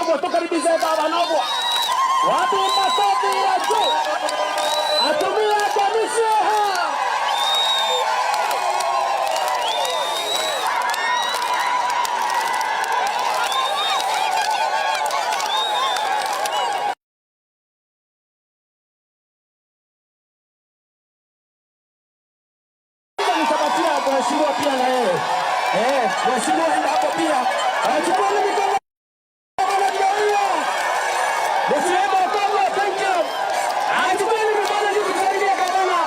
koguo tukaribize baba nobwa. Watu makofi ya juu. Atumia kamisiha. Mheshimiwa pia na yeye. Mheshimiwa enda hapo pia. Anachukua ile mikono. Mheshimiwa Kongo, thank you. Anachukua ile mikono juu kusaidia Kana.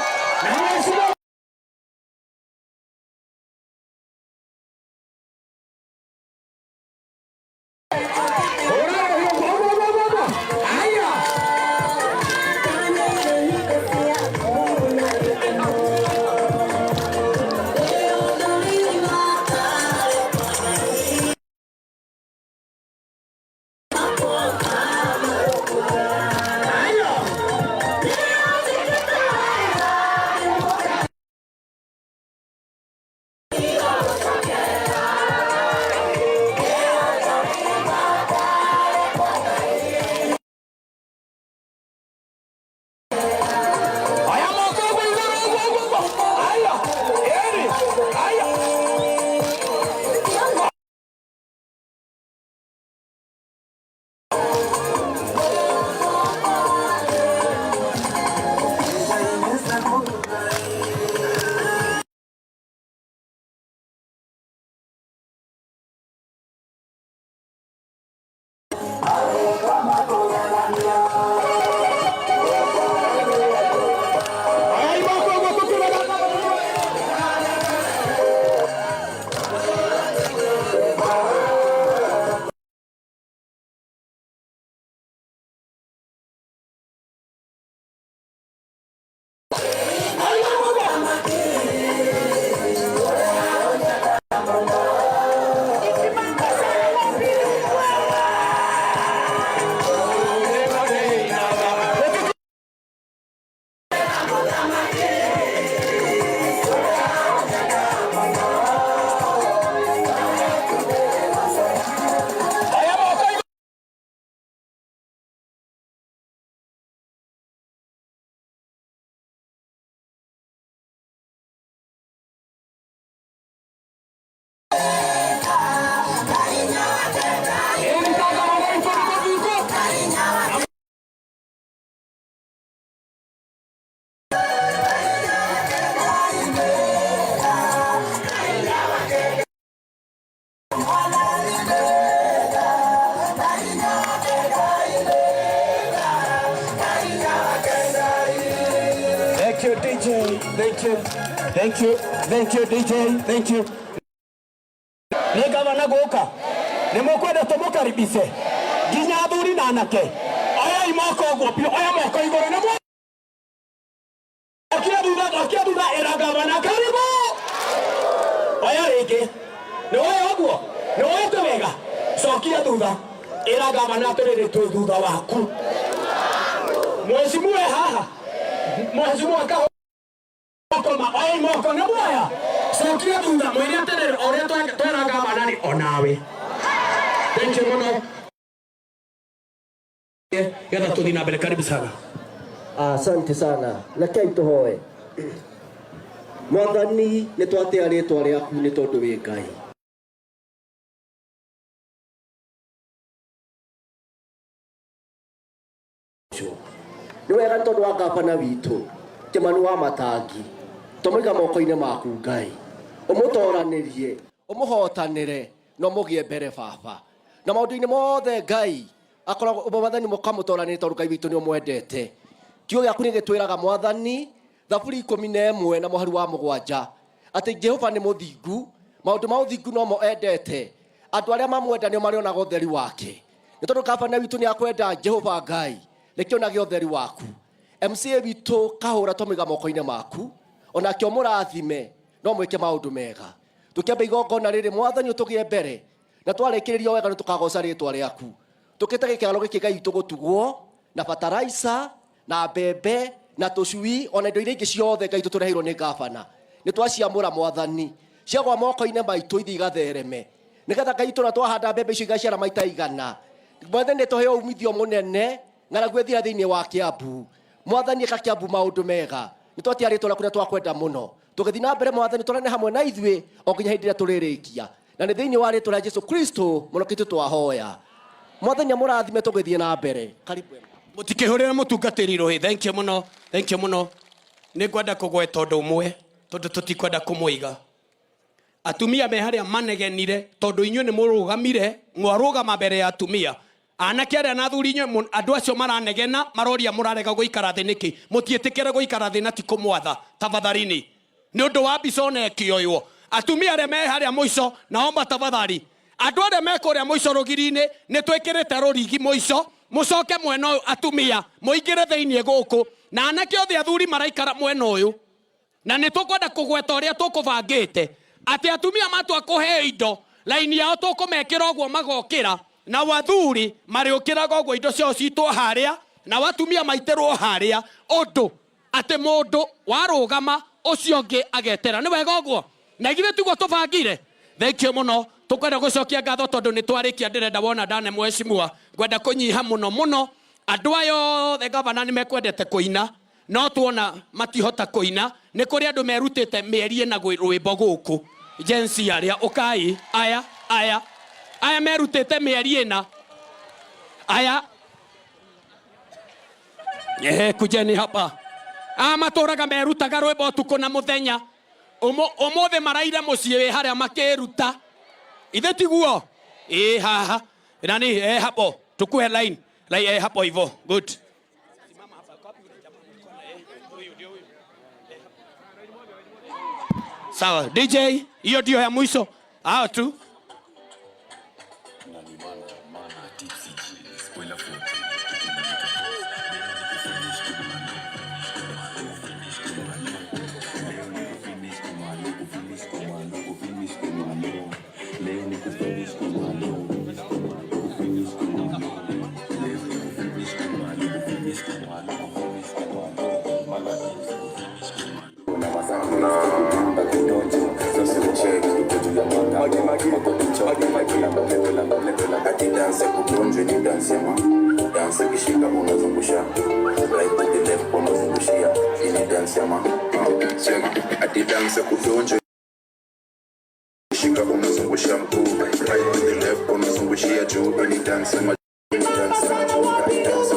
Na mheshimiwa Thank you DJ, thank you. Ni gavana Goka. Ni mukwenda tumukaribise. Ginya athuri na anake. Aya imoko gopio, aya moko igoro na mwa. Akia duda era gavana karibu. Aya rege. Ni wewe ogwo. Ni wewe tewega. Sokia duda era gavana terere tu duda waku. Mheshimiwa haha. Mheshimiwa ka Koma oi moko na boya. Sokia duda mwene terere ore twera gavana ni onawe. Thank you mono. Yata tudina bele karibu sana. Asante sana. Lakini tuhoe. Mwathani ni twate aritwa riaku ni tondu wi Ngai. Ni wega tondu wa gavana witu Kimani Wamatangi. Tumwiga moko-ini maku Ngai. Umutoranirie, umuhotanire no mugie mbere baba. Na maundu-ini mothe Ngai akoragwo Mwathani mukamutoranire tondu Ngai witu ni umwendete. Kiugo giaku ni gitwiraga Mwathani Thaburi 11 na muhari wa 7 ati Jehova ni muthingu, maundu ma uthingu no mo endete, andu aria mamwenda nio marionaga utheri wake. Ni tondu gavana witu ni akwenda Jehova Ngai, nikionage utheri waku. MCA witu kahura tomiga moko-ini maku, ona kio murathime no mwike maundu mega. Tukiamba igongona riri Mwathani utugie mbere na twarekererio wega tukagoca ritwa riaku. Tukite gikaro giki Ngai tugutugwo na fertilizer na mbembe na tucui ona indo iria ingi ciothe Ngai tuturehirwo ni gavana. Ni twaciamura Mwathani ciagwa moko-ini maitu ithi igathereme, nigetha Ngai tuna twahanda mbembe icio igaciara maita igana, Mwathani toheo umithio munene ngaragu thira thiini wa Kiambu. Mwathani ka Kiambu maundu mega. Nitwatiaritwo na kuria twakwenda muno. Tugithi na mbere Mwathani turane hamwe na ithue o nginya hindi ria turirikia. Na ni thiini wa ritwa ria Jesu Kristo munokitu twahoya. Mwathani amurathime tugithie na mbere. Karibu. Mutikihurira mutungatiri rohi. Thank you muno. Thank you muno. Ni kwenda kugwe tondu umwe tondu tutikwenda kumuiga. Atumia me haria manegenire tondu inyu ni murugamire mwarugama mbere ya atumia. Anake aria na thuri inyu andu acio maranegena maroria murarega guikara thi niki mutietikira guikara thi na ti kumwatha tafadhalini ni undu wa bisone ekioywo atumia aria me haria muico naomba tafadhali andu aria me kuria muico rugiri-ini ni twikirite rurigi muico mucoke mwena uyu atumia muingire thiini guku na anake othe athuri maraikara mwena uyu na ni tukwenda kugweta uria tukubangite ati atumia matwa kuhe indo laini yao tukumekira uguo magokira na wathuri mariukiraga uguo indo cio citwo haria na watumia maitirwo haria undu ati mundu warugama ucio ngi agetera ni wega uguo na githe tiguo tubangire. Thank you muno tukwenda gucokia ngatho tondu ni twarikia ndirenda wona ndane mweshimua gwenda kunyiha muno muno andu ayo the governor ni mekwendete kuina no tuona matihota kuina ni kuri andu merutite mieri na rwimbo guku jensi aria ukai aya merutite mieri na aya kujeni hapa maturaga merutaga rwimbo tuko na muthenya umothe maraire mucii wi haria makiruta ithe tiguo haha nani hapo tukuhe line hapo hivyo good. Sawa DJ hiyo ndio ya mwisho hao tu. Ati danse kudonje ni danse ma danse kishika unazungusha right to the left unazungushia ini danse ma ati danse kudonje kishika unazungusha mguu right to the left unazungushia juu ini danse ma danse kudonje ni danse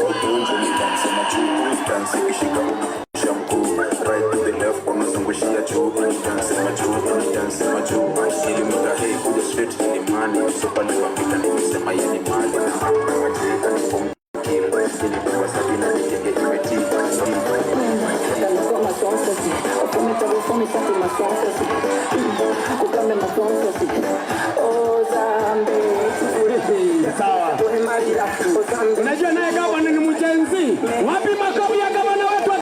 ma juu danse kishika unazungusha mguu right to the left unazungushia juu ini danse ma juu ili mtahe kuja straight ni mani so pale wapita nimesema yeye ni mali na hapa wajeka ni pomkile ili kwa sabina nijenge imeti Sawa. Unajua naye gavana ni mjenzi. Wapi makofi ya gavana wetu?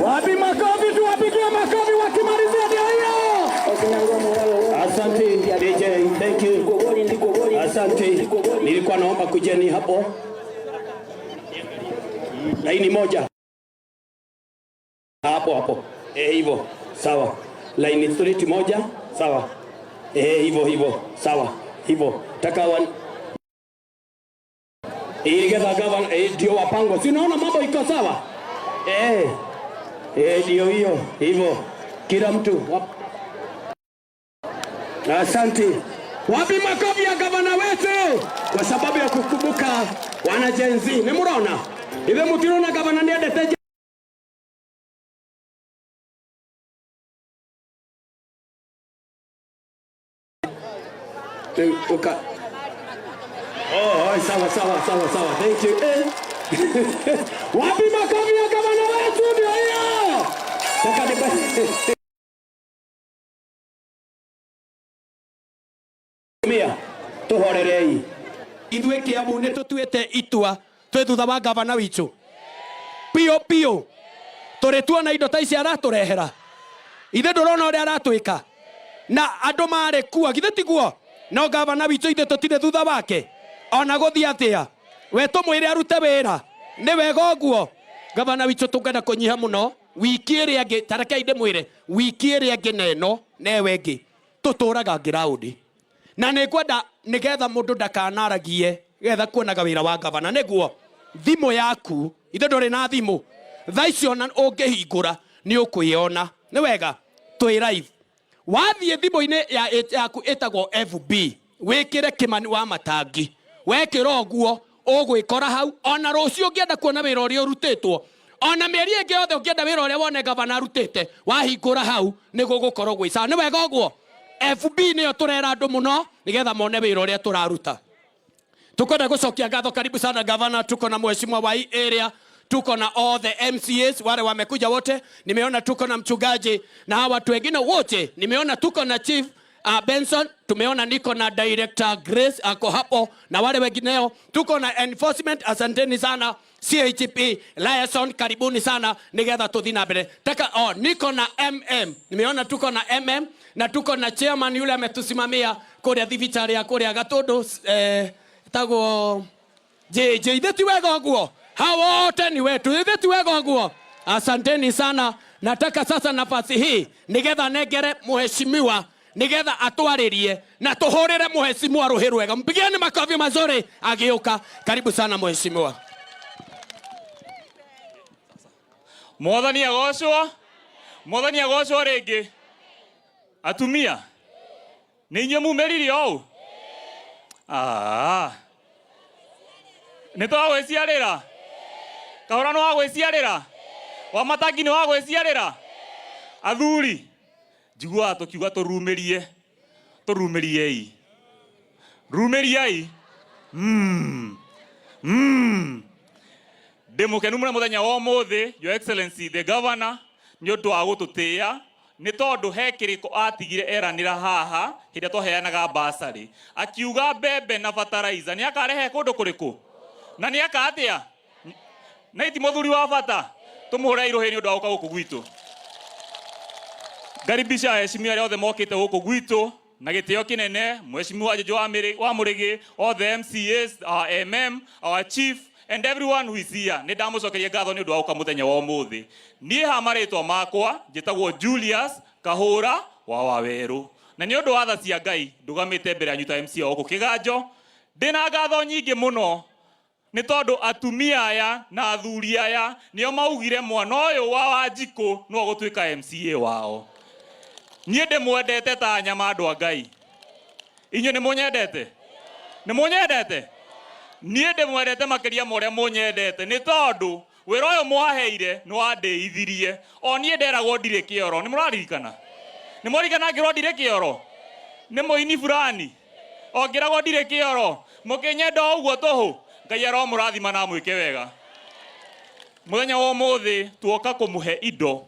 Wapi makofi, tuwapigie makofi wakimalizia ndio hiyo. Asante DJ, thank you. Asante. Nilikuwa naomba kujeni hapo. Laini moja. Hapo. Hivyo. Sawa. Laini street moja. Sawa. Hivyo. Sawa. Hivyo. Taka wan. Iligeza gavan ndio wapango. Si unaona mambo iko sawa? Ndio hiyo. Hivyo. Kila mtu. Asante. Wapi makofi ya gavana wetu kwa sababu ya kukumbuka wana Gen Z. Ni murona? Ile mutirona gavana ni adete uka. Sawa. Thank you. Wapi makofi ya gavana wetu ndio hiyo. Mia tuhorerei ithwe Kiambu ni tutuite itua twe thutha wa gavana witu pio Pio tore tuona indo ta ici araturehera ithe ndurona uria aratwika na andu mare kuwa githe tiguo no gavana witu ithe tutire thutha wake ona guthia atia we tumwire arute wira ni wega uguo gavana witu tungenda kunyiha muno wiki iri angi tareke inde mwire wiki iri angi neno newe ngi tuturaga ground na nikwenda nigetha mundu ndakanaragie getha kuonaga wira wa gavana niguo thimo yaku ithe nduri na thimo thaici ona ungihingura ni ukuyona ni wega twi live wathie thimo-ini yaku itagwo FB wikire Kimani Wamatangi wekira oguo ugwikora hau ona rucio ungienda kuona wira uria urutitwo ona mieri ingi yothe ungienda wira uria wone gavana arutite wahingura hau ni gugukorwo gwica ni wega oguo FB niyo turera andu muno nigetha mone wira uria turaruta tukwenda gucokia ngatho karibu sana gavana tuko na mheshimiwa wa hii area tuko na all the MCAs wale wamekuja wote nimeona tuko na mchungaji na hawa watu wengine wote nimeona tuko na chief Benson tumeona niko na director Grace ako hapo na wale wengineo tuko na enforcement asanteni sana CHP Liaison karibuni sana nigetha tuthi na mbere taka niko na MM nimeona tuko na MM na tuko na chairman yule ametusimamia kuria thibitari ya kuria Gatundu tago JJ ithe wega guo hawa wote ni wetu ithe wega guo asanteni sana nataka sasa nafasi hii nigetha negere mheshimiwa nigetha atwaririe na tuhurire mheshimiwa ruhiru wega mpigieni makofi mazuri Agiuga karibu sana mheshimiwa Mwathani agocwo ringi atumia ni inyuĩ mumĩrire ũũ nĩ twagwĩciarĩra kahora nĩ wagwĩciarĩra Wamatangi nĩ wagwĩciarĩra athuri njiguaga tũkiuga tũrumĩriei ndĩ mũkenu mũno mũthenya wa ũmũthĩ Your Excellency the Governor nĩ ũndũ wa gũtũtĩa nĩ tondũ he kĩrĩko atigire eranĩra haha hĩndĩ twaheanaga basarĩ akiuga mbembe na fertilizer nĩ akarehe kũndũ kũrĩkũ na nĩ aka atĩa na iti mũthuri wa bata tũmũhũre irũhĩ nĩ ũndũ wa gũka gũkũ gwitũ ngaribisha aheshimiwa arĩa othe mokĩte gũkũ gwitũ na gĩtĩo kĩnene mheshimiwa Jojo wa Mũrĩgĩ all the MCAs our MM our chief and everyone who is here nĩ ndamũcokeria ngatho nĩ ũndũ wa gũka mũthenya wa ũmũthĩ niĩ ha marĩtwa makwa njĩtagwo Julius Kahũra wa Wawerũ na nĩ ũndũ wa tha cia Ngai ndũgamĩte mbere yanyu ta MC gũkũ kĩganjo ndĩna ngatho nyingĩ mũno nĩ tondũ atumia aya na athuri aya nĩo maugire mwana ũyũ wa Wanjikũ no gũtuĩka MCA wao niĩ ndĩmwendete ta nyama andũ a Ngai inyuĩ nĩ mũnyendete niĩ ndĩmwendete makĩria ma ũrĩa mũnyendete nĩ tondũ wĩra ũyũ mwaheire nĩ wandĩithirie o niĩ nderagwo ndirĩ kĩoro nĩ mũraririkana ngĩrwo ndirĩ kĩoro nĩ mũini fulani o ngĩragwo ndirĩ kĩoro mũkĩnyenda ũguo tũhũ Ngai aromũrathima na mwĩke wega mũthenya wa ũmũthĩ tuoka kũmũhe indo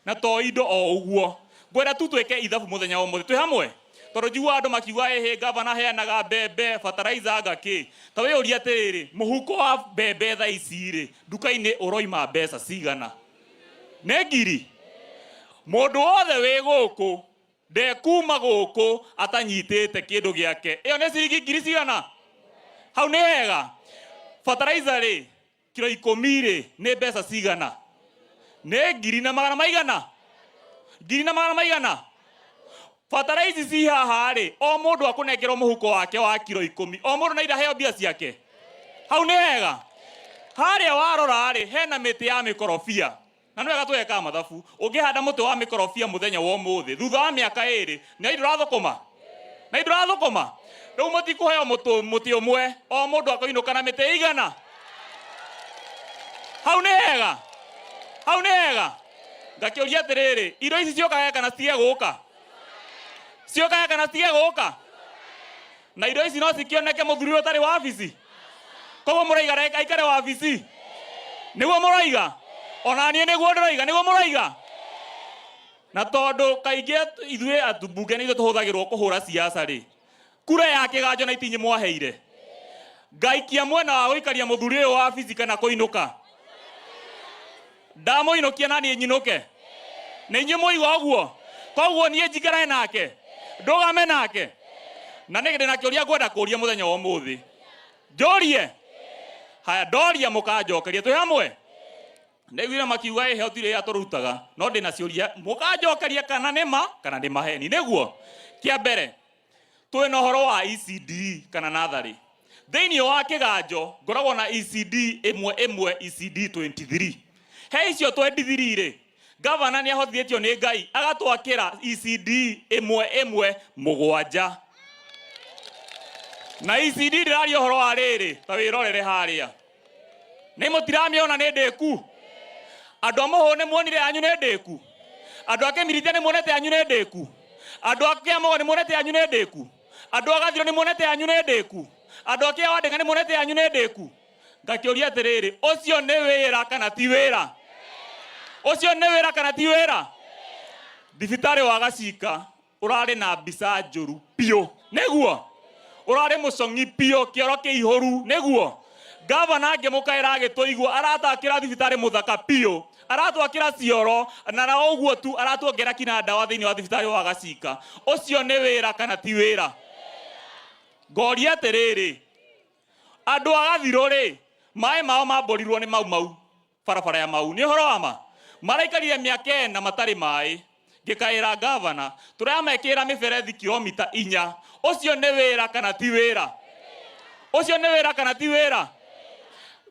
na to indo o ũguo ngwenda tu twĩke ithabu mũthenya wa ũmũthĩ twĩ hamwe tondũ njigua andũ makiuga gavana heanaga mbembe fertilizer ngakĩ ta wĩyũria atĩrĩrĩ mũhuko wa mbembe thaa ici-rĩ nduka-inĩ ũroima mbeca cigana nĩ ngiri mũndũ wothe wĩ gũkũ ndekuma gũkũ atanyitĩte kĩndũ gĩake ĩyo nĩ ciringi ngiri cigana hau nĩ hega fertilizer-rĩ kiro 10-rĩ nĩ mbeca cigana nĩ ngiri na magana maigana fertilizer ci haha-rĩ o mũndũ akũnengerwo mũhuko wake wa kiro 10 o mũndũ naira heo mbia ciake hau nĩ hega harĩa warora-rĩ hena mĩtĩ ya mĩkorobia na nĩ wega twekaga mathabu ũngĩhanda mũtĩ wa mĩkorobia mũthenya wa ũmũthĩ thutha wa mĩaka 2 na ndũrathũkũma rĩu mũtikũheo mũtĩ ũmwe o mũndũ akoinũka na mĩtĩ igana hau nĩ hega ngakĩũria atĩrĩrĩ indo ici ciokaga kana citige gũka na indo ici no cikĩoneke mũthuri ũtarĩ wabici koguo mũraiga aikare wabici nĩguo mũraiga ona niĩ nĩguo mũraiga na tondũ kaingĩ ithuĩ ambunge nĩ ithuĩ tũhũthagĩrwo kũhũra siasa-rĩ kura ya kĩganjo na itinyi mwaheire ngaikia mwena wa gũikaria mũthuri ũyũ wabici kana kũinũka Ndamo inokia nani nyinoke. Na inye moigwa guo. Koguo nie njikarae nake. Ndugame nake. Na nigende na kĩũria ngwenda kũria mũthenya wa ũmũthĩ. Njorie. Haya ndoria mũkanjokeria twĩ hamwe. Nĩguo makiuga ehe otire ya tũrutaga. No ndĩ na ciũria mũkanjokeria kana nĩ ma kana nĩ maheni. Nĩguo kĩa mbere. Twĩ na ũhoro wa ECD kana natharĩ. Thĩinĩ wa kĩganjo ngoragwo na ECD ĩmwe ECD 23. He icio 23 rĩ. Gavana nĩ ahothĩtio nĩ Ngai agatwakĩra ECD ĩmwe mũgwanja. Na ECD ndĩraria ũhoro wa rĩrĩ ta wĩrorere harĩa. Nĩ mũtiramĩona nĩ ndĩku. Andũ amũhũ nĩ muonire yanyu nĩ ndĩku. Andũ a Kĩmiritia nĩ muonete yanyu nĩ ndĩku. Andũ a Kiambu nĩ muonete yanyu nĩ ndĩku. Andũ a Agitire nĩ muonete yanyu nĩ ndĩku. Andũ a Kiambu nĩ muonete yanyu nĩ ndĩku. Ngakĩũria atĩrĩrĩ, ũcio nĩ wĩra kana ti wĩra? Ũcio nĩ wĩra kana ti wĩra? Thibitarĩ wa Gacika ũrarĩ na mbica njũru piũ. Nĩguo ũrarĩ mũcong'i piũ kĩoro kĩihũru. Nĩguo gavana ngĩmũkaĩra agĩtũigua aratakĩra thibitarĩ mũthaka piũ. Aratwakĩra cioro na ũguo tu aratuongerera kinya ndawa thĩinĩ wa thibitarĩ wa Gacika. Ũcio nĩ wĩra kana ti wĩra? Ngoria atĩrĩrĩ, andũ a Gathirũ rĩ, maĩ mao mamborirwo nĩ mau barabara ya mau. Nĩ ũhoro wa ma? Maraikarire mĩaka 4 matarĩ maĩ. Ngĩkaĩra gavana tũramekĩra mĩberethi kilomita 4. Ũcio nĩ wĩra kana ti wĩra? Ũcio nĩ wĩra kana ti wĩra?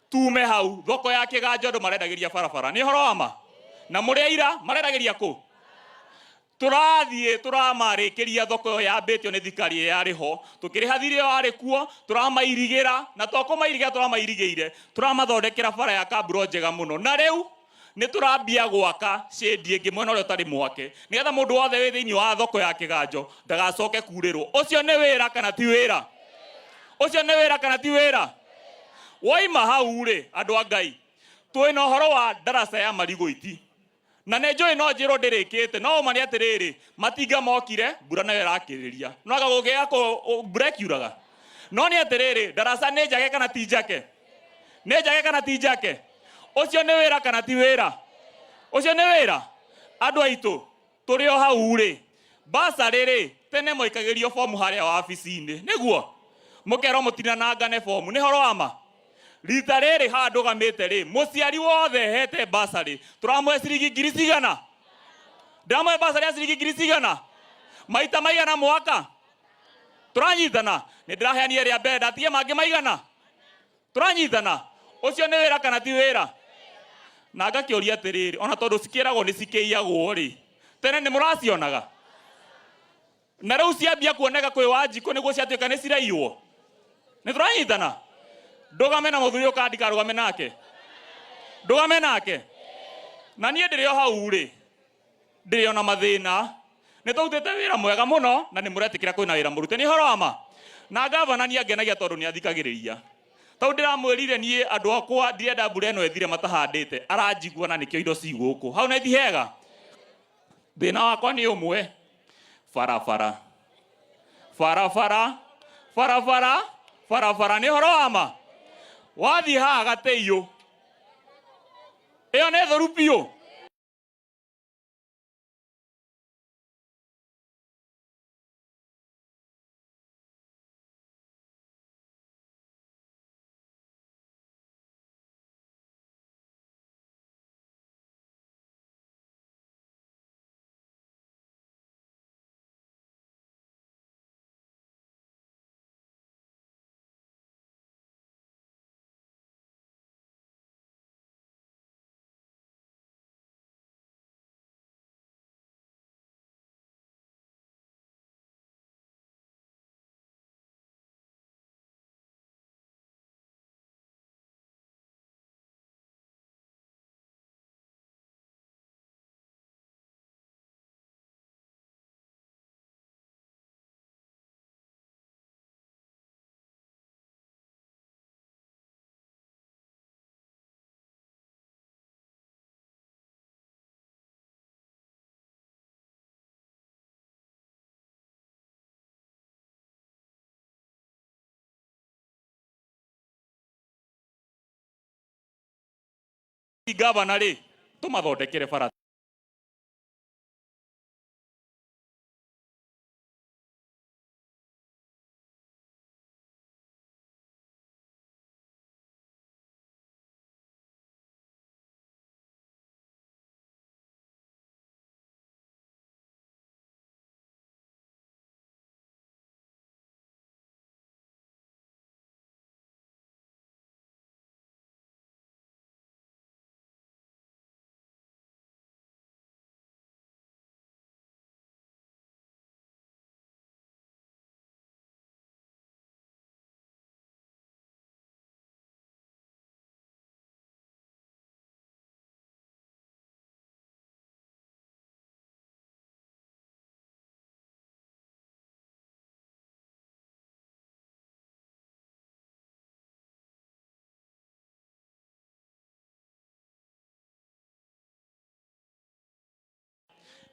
Tume hau thoko ya kĩganjo andũ marendagĩria barabara. Nĩ ũhoro wa ma? Na mũrĩa ira marendagĩria kũ? Turathiĩ tũramarĩkĩria thoko ĩyo yambĩtio nĩ thikari yarĩ ho. Tũkĩrĩha thirĩ ĩyo arĩ kuo tũramairigĩra na tũkũmairiga tũramairigĩire. Tũramathondekera bara ya kamburo njega mũno. Na rĩu nĩ tũrambia gwaka shedi ĩngĩ mwena ũrĩa ũtarĩ mwake. Nĩgetha mũndũ wothe wĩ thĩinĩ wa thoko ya kĩganjo ndagacoke kurĩrwo. Ũcio nĩ wĩra kana ti wĩra? Ũcio nĩ wĩra kana ti wĩra? Woima hau rĩ, andũ a Ngai, twĩ na ũhoro wa ndaraca ya Marigũiti. Na nĩ njũĩ no njĩrwo ndĩrĩkĩte, no ũma nĩ atĩrĩrĩ, matinga mokire, mbura nayo ĩrakĩrĩria. No agagũgĩa mbura ĩkiuraga. No nĩ atĩrĩrĩ, ndaraca nĩ njake kana ti njake? Nĩ njake kana ti njake? Ũcio nĩ wĩra kana ti wĩra? Ũcio nĩ wĩra? Andũ aitũ, tũrĩ o hau rĩ, basarĩ rĩ, tene moikagĩrio fomu harĩa wabici-inĩ. Nĩguo mũkerwo mũtinanangane fomu. Nĩ ũhoro wa ma? Rita rĩrĩ handũ gamĩte rĩ, mũciari wothe hete basarĩ. Tũramũhe ciringi 100,000. Ndĩramũhe basarĩ ya ciringi 100,000. Maita maigana mwaka? Tũranyitana? Nĩ ndĩraheanire rĩa mbere ndatige mangĩ maigana? Tũranyitana? Ũcio nĩ wĩra kana ti wĩra? Na ngakĩũria atĩrĩrĩ, ona tondũ cikĩragwo nĩ cikĩiyagwo rĩ, tene nĩ mũracionaga? Na rĩu ciambia kuoneka kwĩ Wanjikũ nĩguo ciatuĩka nĩ ciraiywo. Nĩ tũranyitana? Ndũgame na mũthuri ũkandika rũgame nake. Ndũgame nake. Na niĩ ndĩrĩ o hau rĩ, ndĩrĩ ona mathĩna. Nĩ tũrutĩte wĩra mwega mũno na nĩ mũretĩkĩra kwĩna wĩra mũrute. Nĩ ũhoro wa ma? Na gavana nĩ angenagia tondũ nĩ athikagĩrĩria. Tau ndĩramwĩrire niĩ andũ akwa ndirenda mbura ĩno ĩthire matahandĩte. Aranjigua na nĩkĩo indo ci gũkũ. Hau nĩ ti hega. Thĩna wakwa nĩ ũmwe. Barabara. Nĩ ũhoro wa ma? Wathiĩ haha Gatĩiyũ, ĩyo nĩ thoru biũ. Gavana rĩ, tumathondekere bara.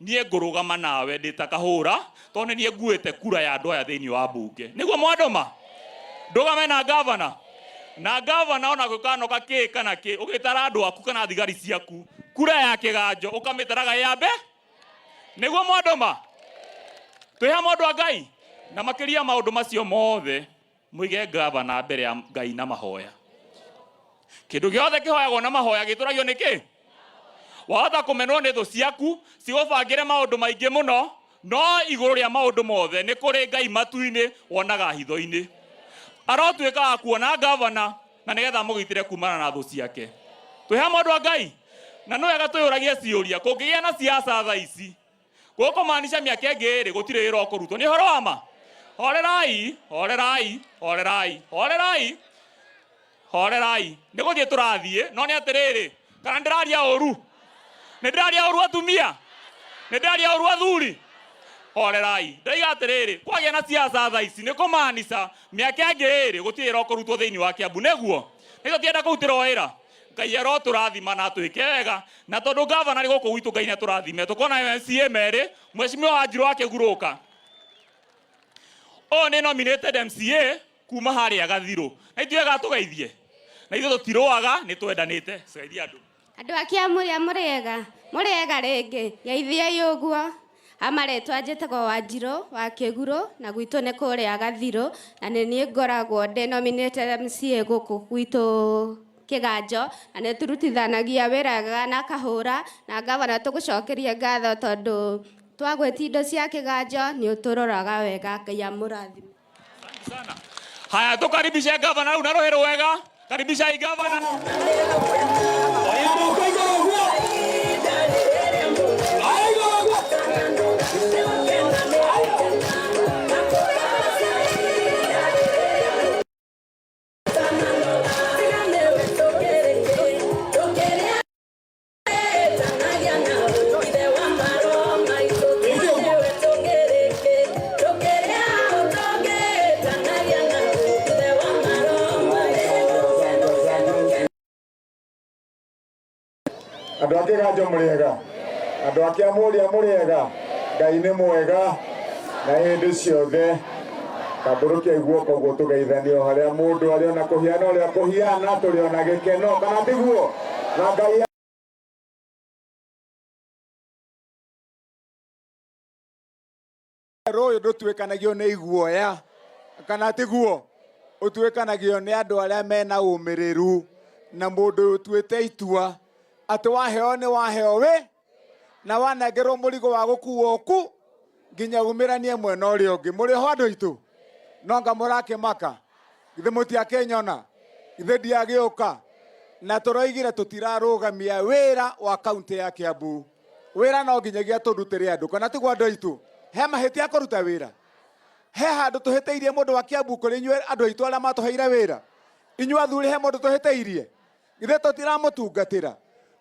Nie ngurugama nawe ndita kahura tone nie nguite kura ya andu aya thiini wa mbunge niguo mwandoma ndugame na gavana ona gukano gaki kana ki ugitara andu aku kana thigari ciaku kura ya kiganjo ukamitaraga yambe niguo mwandoma twiha mundu wa Ngai na makiria maundu macio mothe muige gavana mbere ya Ngai na mahoya kindu giothe kihoyagwo na mahoya gituragio niki wahota kumenwo ni thu ciaku cigubangire maundu maingi muno no iguru ria maundu mothe ni kuri Ngai matu-ini wonaga hitho-ini arotwika akuona gavana na nigetha mugitire kumana na thu ciake twiha mundu wa Ngai na no wega tuyuragie ciuria kungigia na siasa tha ici guko maanisha miaka ingi ri gutire wira ukurutwo ni horo wama horerai ni guthie turathie no ni atiriri kana ndiraria oru ni ndiraria oru atumia ni ndiraria oru athuri horerai ndaiga atiriri kwagia na siasa tha ici ni kumaanisha miaka ingi ri gutire wira ukurutwo thiini wa Kiambu neguo nitho tienda kurutira wira Ngai aro turathima na twike wega na tondu gavana ri guku gwitu Ngai na turathime tukona MCA meri mheshimiwa Wanjiru wa Kiguruka o ni nominated MCA kuma hari Agathiro na ithuega tugeithie na ithu tutiruaga ni twendanite ceithia andu akiamuria muriega ringi yaithie yuguo amaretwa njitagwo Wanjiru wa Kiguru na gwitu ni kuria Agathiro na ni ngoragwo nominated MCA guku gwitu Kiganjo na nä turutithanagia wĩra na kahũra na gavana tũgũcokeria ngatho tondũ twagwĩtia indo cia Kiganjo nĩ ũtũroraga wega Ngai amũrathime. Haya tukaribishe gavana rĩu na rũhĩ rwega karibisha gavana andu a Kiganjo muriega andu a Kiamuria muriega Ngai nĩ mwega na hĩndĩ ciothe kamburukia guoko guo tugeithanio haria mundu ari ona kuhiana uria kuhiana turi ona gikeno kana ndiguo na Ngai royo ndutwikanagio ni Kiguoya kana tiguo utwikanagio ni andu aria mena umiriru na mundu utwite itua ati waheo ni waheo we na wanengerwo murigo wa gukuo ku nginya gumiranie mwena uria ungi muri ho andu itu nonga murakimaka ithe mutiakenyona ithe ndiagiuka na turoigire tutirarugamia wira wa kaunti ya Kiambu wira no nginyagia turutire andu kana tigwa andu itu he mahitia kuruta wira he handu tuhiteirie mundu wa Kiambu kuri nywe andu itu aria matuheire wira inyu athuri he mundu tuhiteirie ithe tutiramutungatira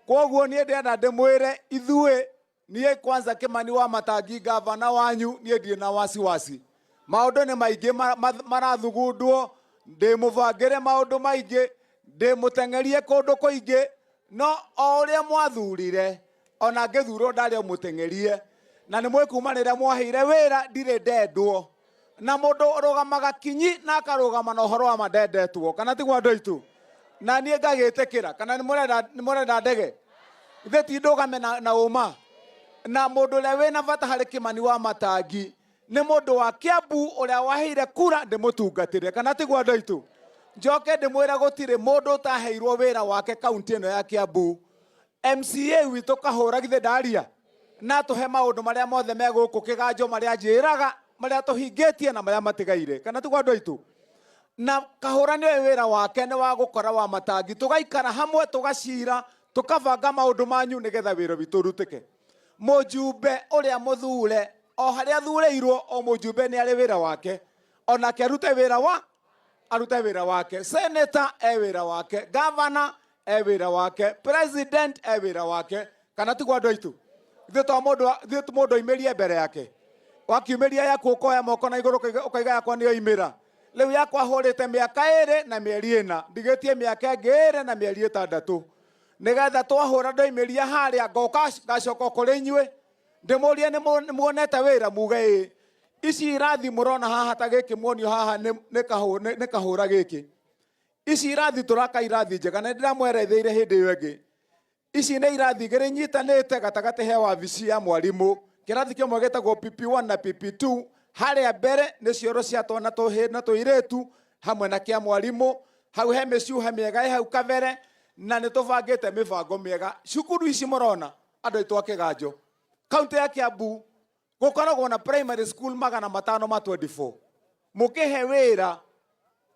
koguo nie ndenda ndimwire ithue nie kwanza Kimani Wamatangi gavana wanyu nie ndie na wasiwasi maundu ni maingi marathugundwo ndimuvangire maundu maingi ndimutengerie kundu kuingi no uria mwathurire ona ngithurwo ndari mutengerie na ni mwikumanira mwaheire wira ndire ndendwo na mundu rugamaga kinyi na akarugama na uhoro wa mandendetwo kana tigwa andu aitu na nie ngagitikira kana ni murenda ndege Theti ndugame na uma na mundu le wena bata hari Kimani Wamatangi ni mundu wa Kiambu uria waheire kura ndimutungatire kana tiguo andu aitu njoke ndimwira gutire mundu utaheirwo wira wake kaunti ino ya Kiambu MCA witu kahura githe ndaria na tuhe maundu maria mothe meguku kiganjo maria njiraga maria tuhingitie na maria matigaire kana tiguo andu aitu na kahura ni wira wake ni wa gukora Wamatangi tugaikara hamwe tugacira tukabanga maundu manyu nigetha wira witu rutike mujumbe uria muthure o haria thureirwo o mujumbe ni ari wira wake onake arute wira wake senator wira wake governor wira wake president wira wake kana tiguo andu aitu ithu mundu imirie mbere yake wakiumiria yaku ukoya moko na iguru ukaiga yakwa niyo imira riu yakwa hurite miaka 2 na mieri 4 ndigetie miaka 2 na mieri 6 nigetha twahura ndoimiria haria ngoka ngacoka kuri inyue ndimurie ni muonete wira muge ici irathi murona haha ta giki muonio haha ni kahura giki ici irathi turaka irathi njega na ndiramweretheire hindi iyo ingi ici ni irathi igiri nyitanite gatagati he wabici ya mwarimu kirathi kimwe gitagwo PP1 na PP2 haria mbere ni cioro cia twana tuhina tuiretu hamwe na kia mwarimu hau he miciuha miega hau kabere na nitubangite mibango miega cukuru ici murona andu aitu akiganjo kaunti ya Kiambu gukoragwo na primary school 524 mukihe wira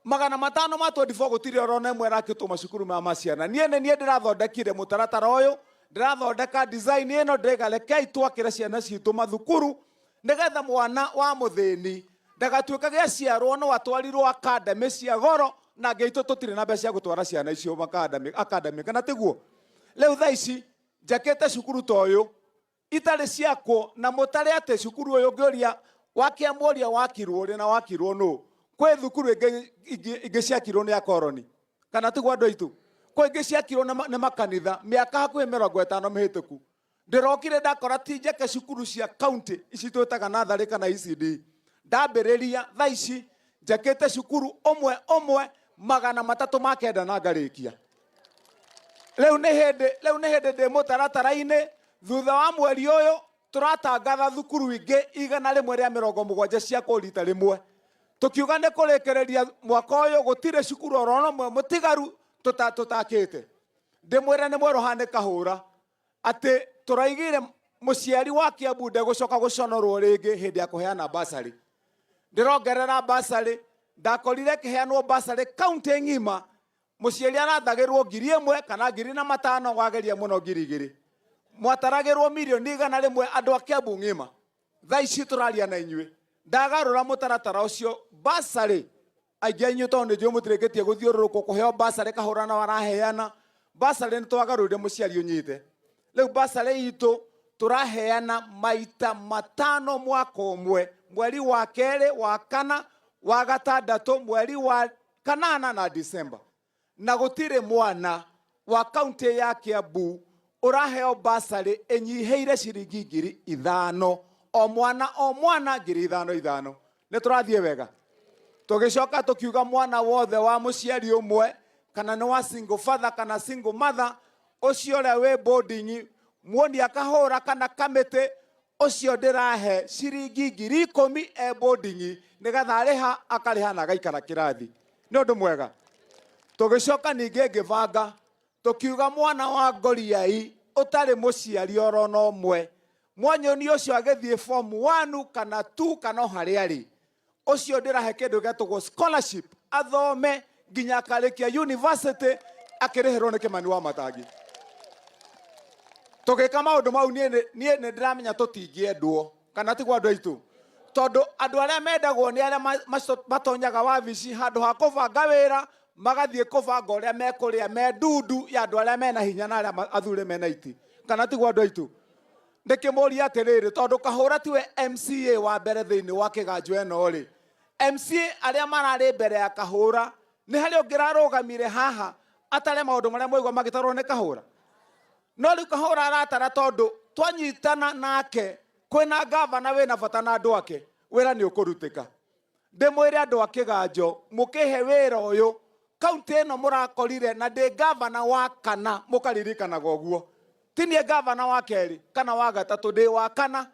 524 gutiri orona imwe rakituma cukuru ma maciana nie ndirathondekire mutaratara uyu ndirathondeka design ino ndigaleke itwakire ciana citu mathukuru nigetha mwana wa muthini ndagatuika gia ciarwo no atwarirwo academy cia goro na ngeitu tutire na mbeca gutwara ciana icio academy kana tiguo leo thaa ici njakete cukuru toyo itari ciakwo na mutari ate cukuru uyu ngioria wakiamoria wakirwo ri na wakirwo no kwe thukuru ingi ciakirwo ni akoroni kana tiguo andu aitu kwe ingi ciakirwo ni makanitha miaka hakuhi 50 mihituku ndirokire ndakora ti njake cukuru cia county ici twitaga nathari kana ECD ndambiriria thaa ici njakete cukuru omwe 309 na ngarikia riu ni hindi ndi mutaratara-ini thutha wa mweri uyu turatangatha thukuru ingi 170 cia kurita rimwe tukiuga ni kurikireria mwaka uyu gutire cukuru orono mwe mutigaru tutakite ndimwire ni mwerohane kahura ati turaigire muciari wa Kiambu ndegucoka guconorwo ringi hindi ya kuheana basari ndirongerera basari ndakorire kiheanwo basari county ngima muciari arathagirwo 1,000 kana 2,500 wageria muno 2,000 mwataragirwo milioni 100 andu a Kiambu ngima thaa ici turaria na inyue ndagarura mutaratara ucio basari aingi anyu tondu njuo mutirikitie guthiururuka kuheo basari kahurana waraheana basari ni twagarurire muciari unyite riu basari itu turaheana maita 5 mwaka umwe mweri wa 2 wa 4 wa 6 mweri wa 8 na December na gutire mwana wa county ya Kiambu uraheo basari enyiheire ciringi 5,000 o mwana 5,000 ni turathie wega tugicoka tukiuga mwana wothe wa muciari umwe kana ni wa single father kana single mother ucio ria wi boarding muoni akahura kana kamite ucio ndirahe ciringi 10,000 boarding nigetha ariha akariha na gaikara kirathi ni undu mwega tugicoka ningi ngivanga tukiuga mwana wa ngoriai utari muciari orona umwe mwanyoni ucio agithie form 1 kana 2 kana haria ari ucio ndirahe kindu getagwo scholarship athome nginya akarikia university akirihirwo ni Kimani Wamatangi tugika maundu mau nie ndiramenya tutingiendwo kana tiguo andu aitu tondu andu aria mendagwo ni aria matonyaga wabici handu ha kubanga wira magathie kubanga uria mekuria me ndundu ya andu aria mena hinya na aria athure mena iti kana tiguo andu aitu ndikimuria atiriri tondu kahura tiwe MCA wa mbere thiini wa kiganjo eno ri MCA aria marari mbere ya kahura ni hari ungirarugamire haha atare maundu maria moigwa magitarwo ni kahura no riu kahura aratara tondu twanyitana nake kwina gavana wina bata na andu ake wira ni ukurutika ndimwire andu a kiganjo mukihe wira uyu kaunti ino murakorire na ndi gavana wa Kana mukaririkanaga uguo tinie gavana wa keri kana wa gatatu ndi wa kana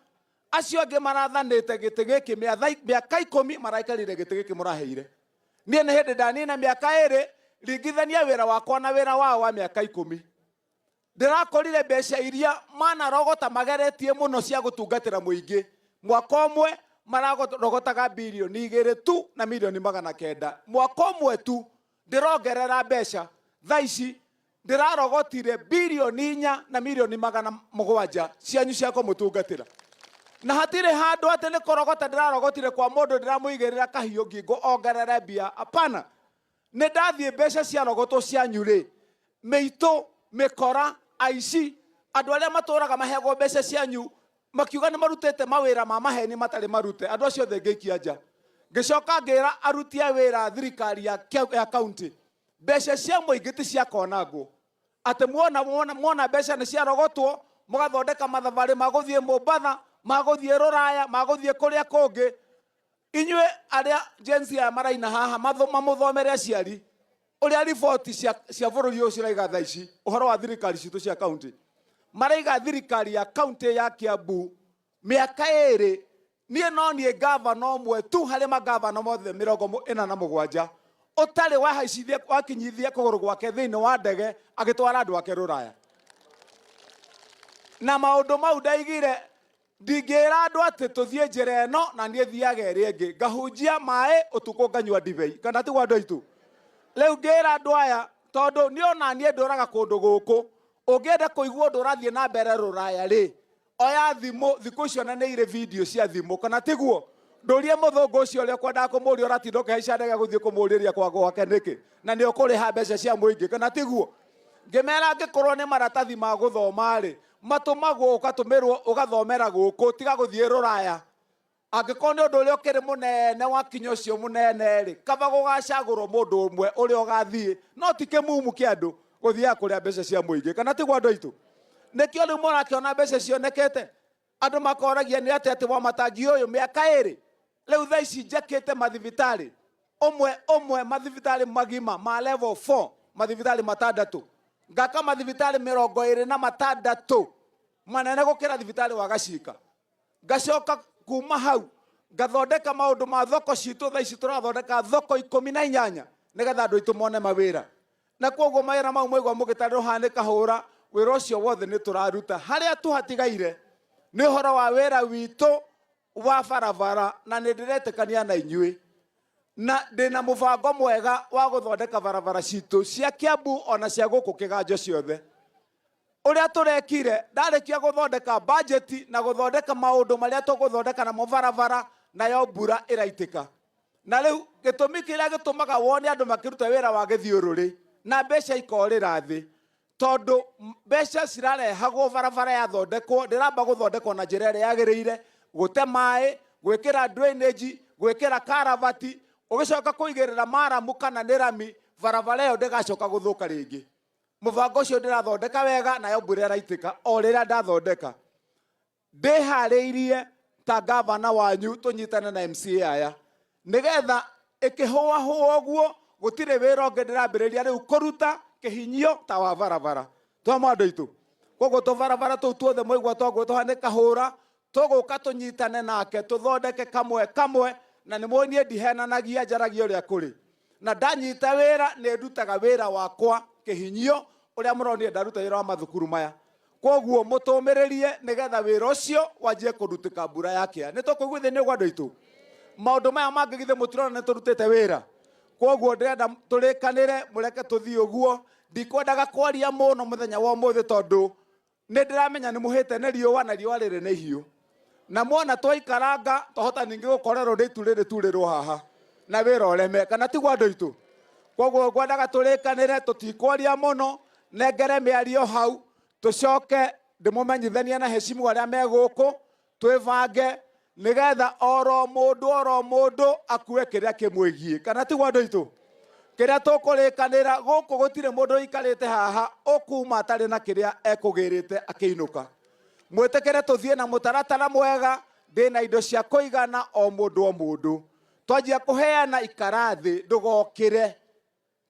acio angi marathanite giti giki miaka 10 maraikarire giti giki muraheire nie ne hindi ndanina miaka 2 ringithania wira wakwa na wira wao wa miaka 10 ndirakorire mbeca iria manarogota mageretie muno cia gutungatira muingi mwaka umwe mararogotaga bilioni 2 tu na milioni 900 mwaka umwe tu ndirongerera mbeca thaici ndirarogotire bilioni 4 na milioni 700 cianyu cia kumutungatira na hatire handu ati ni korogota ndirarogotire kwa mundu ndiramuigirira kahiu ngingo ongerere mbia apana ni ndathie mbeca cia rogotwo cianyu ri meito mikora aici andu aria maturaga mahego mbeca cianyu makiuga ni marutete mawira ma maheni matari marute andu acio the ngeikia nja ngicoka ngira arutia wira thirikari ya county mbeca cia muingi ti cia konagwo ati muona mbeca ni cia rogotwo mugathondeka mathavari maguthie Mombatha maguthie Ruraya maguthie kuria kungi inywe aria jensi ya maraina haha mamuthomere aciari uria riboti cia bururi ucio ciraiga thaici uhoro wa thirikari citu cia county maraiga thirikari ya county ya Kiambu miaka 2 nie no nie governor omwe tu hari magavana mothe 47 utari wahaicithia wakinyithia kuguru gwake thiini wa ndege agitwara andu ake Ruraya na maundu mau ndaigire ndingira andu ati tuthie njira eno na nie thiaga eri ingi ngahunjia mai utuko nganyua ndibei kana tigwa andu aitu riu ngira andu aya tondu niona nie nduraga kundu guku ungienda kuigua undu urathie na mbere Ruraya ri oya thimu thiku cio na ni ire video cia thimu kana tiguo ndurie muthungu ucio uria kwenda kumuria uratindoka haica ndege guthie kumuriria kwa gwake niki na ni ukuriha mbeca cia muingi kana tiguo ngimera ngikorwo ni maratathi ma guthoma ri matumagwo ukatumirwo ugathomera guku tiga guthie Ruraya angikorwo ni undu uria ukiri munene wa kinyo ucio munene ri kaba gugacagurwo mundu umwe uria ugathie no ti kimumu kia andu guthia kuria mbeca cia muingi kana tigwa andu aitu nikio riu murakiona mbeca cionekete andu makoragia ni ati Wamatangi uyu miaka 2 riu thaici njakite mathibitari umwe mathibitari magima ma level 4 mathibitari matandatu ngaka mathibitari 26 manene gukira thibitari wa Gacika ngacoka kuma hau ngathondeka maundu ma thoko citu thaici turathondeka thoko 18 nigetha andu aitu mone mawira na koguo mawira mau mwigwa mugitari ruhanika hura wira ucio wothe ni turaruta haria tuhatigaire ni horo wa wira witu wa barabara na ni ndiretekania na inyui na ndina mubango mwega wa guthondeka barabara citu cia Kiambu ona cia guku kiganjo ciothe uria turekire ndarikia guthondeka budget na guthondeka maundu maria tuguthondeka na mubarabara nayo mbura iraitika na riu gitumi kiria gitumaga wone andu makiruta wira wa githiururi na mbeca ikorira thi tondu mbeca cirarehagwo barabara ya thondekwo ndiramba guthondekwo na njira iria yagiriire gute mai gwikira drainage gwikira karavati ugicoka kuigirira maramu kana nirami barabara iyo ndigacoka guthuka ringi mubango ucio ndirathondeka wega nayo mbura iraitika o riria ndathondeka ndihariirie ta gavana wanyu tunyitane na MCA aya nigetha ikihua hua guo gutire wira ungi ndirambiriria riu kuruta kihinyio ta wa barabara twa andu aitu koguo to barabara tu tuothe mwigwa togwo tuhanika hura tuguka tunyitane nake tuthondeke kamwe na ni muonie ndihenanagia njaragia uria kuri na ndanyita wira ni ndutaga wira wakwa kihinyio uria muronie ndaruta wira wa mathukuru maya koguo mutumiririe nigetha wira ucio wanjie kurutika mbura yake ni tukuigwithia ni gwa andu aitu maundu maya mangigithe muturona ni turutite wira koguo ndirenda turikanire mureke tuthie uguo ndikwendaga kwaria muno muthenya wa umuthi tondu ni ndiramenya ni muhite ni riua na riua riri ni hiu na mwana twaikaranga tohota ningi gukorerwo nditurire turirwo haha na wira ureme kana tigwa andu aitu koguo ngwendaga turikanire tutikwaria muno nengere miario hau tucoke ndimumenyithania na heshimu aria meguku twivange nigetha oro mundu akue kiria kimwigie kana tigwa andu aitu kiria tukurikanira guku gutire mundu ikarite haha ukuma atari na kiria ekugirite akiinuka mwetekere tuthie na mutaratara mwega ndina indo cia kuigana o mundu twanjia kuheana ikarathi ndugokire